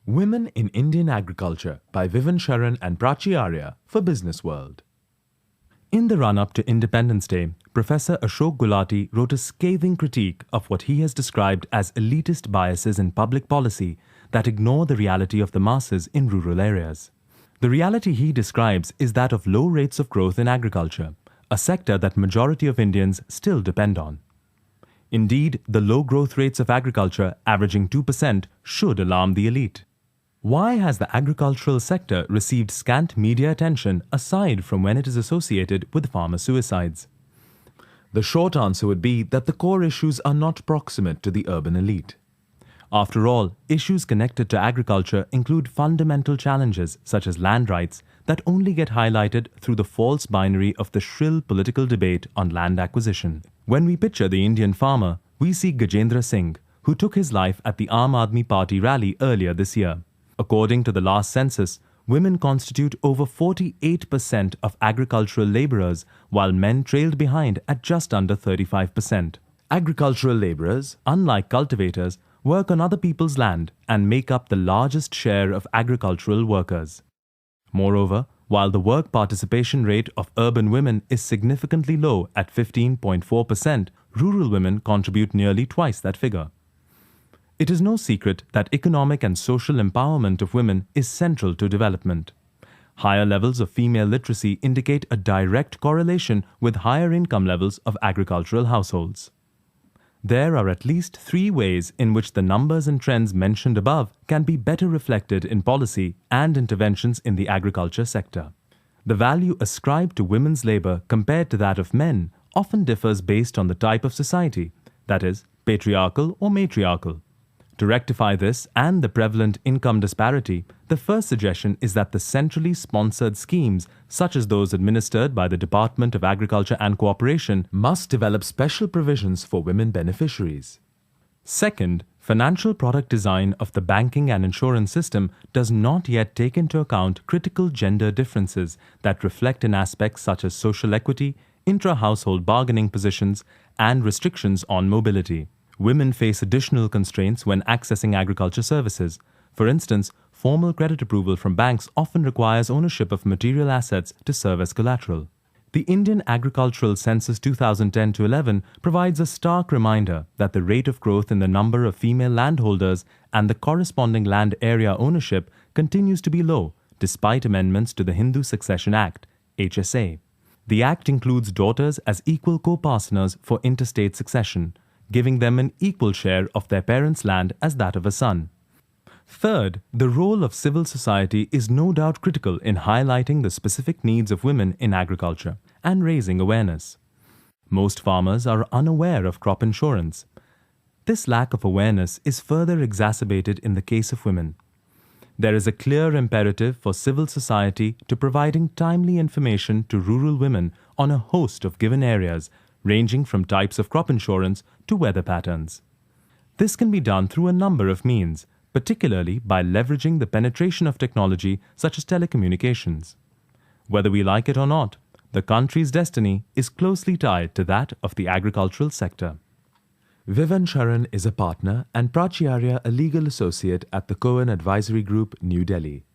Women in Indian Agriculture by Vivan Sharan and Prachi Arya for Business World. In the run-up to Independence Day, Professor Ashok Gulati wrote a scathing critique of what he has described as elitist biases in public policy that ignore the reality of the masses in rural areas. The reality he describes is that of low rates of growth in agriculture, a sector that majority of Indians still depend on. Indeed, the low growth rates of agriculture, averaging 2%, should alarm the elite. Why has the agricultural sector received scant media attention aside from when it is associated with farmer suicides? The short answer would be that the core issues are not proximate to the urban elite. After all, issues connected to agriculture include fundamental challenges such as land rights that only get highlighted through the false binary of the shrill political debate on land acquisition. When we picture the Indian farmer, we see Gajendra Singh, who took his life at the Aam Aadmi Party rally earlier this year. According to the last census, women constitute over 48% of agricultural labourers, while men trailed behind at just under 35%. Agricultural labourers, unlike cultivators, work on other people's land and make up the largest share of agricultural workers. Moreover, while the work participation rate of urban women is significantly low at 15.4%, rural women contribute nearly twice that figure. It is no secret that economic and social empowerment of women is central to development. Higher levels of female literacy indicate a direct correlation with higher income levels of agricultural households. There are at least 3 ways in which the numbers and trends mentioned above can be better reflected in policy and interventions in the agriculture sector. The value ascribed to women's labor compared to that of men often differs based on the type of society, that is, patriarchal or matriarchal. To rectify this and the prevalent income disparity, the first suggestion is that the centrally sponsored schemes, such as those administered by the Department of Agriculture and Cooperation, must develop special provisions for women beneficiaries. Second, financial product design of the banking and insurance system does not yet take into account critical gender differences that reflect in aspects such as social equity, intra-household bargaining positions, and restrictions on mobility. Women face additional constraints when accessing agriculture services. For instance, formal credit approval from banks often requires ownership of material assets to serve as collateral. The Indian Agricultural Census 2010-11 provides a stark reminder that the rate of growth in the number of female landholders and the corresponding land area ownership continues to be low, despite amendments to the Hindu Succession Act, HSA. The Act includes daughters as equal co-partners for interstate succession, giving them an equal share of their parents' land as that of a son. Third, the role of civil society is no doubt critical in highlighting the specific needs of women in agriculture and raising awareness. Most farmers are unaware of crop insurance. This lack of awareness is further exacerbated in the case of women. There is a clear imperative for civil society to providing timely information to rural women on a host of given areas, ranging from types of crop insurance to weather patterns. This can be done through a number of means, particularly by leveraging the penetration of technology such as telecommunications. Whether we like it or not, the country's destiny is closely tied to that of the agricultural sector. Vivan Sharan is a partner and Prachi Arya a legal associate at the Cohen Advisory Group, New Delhi.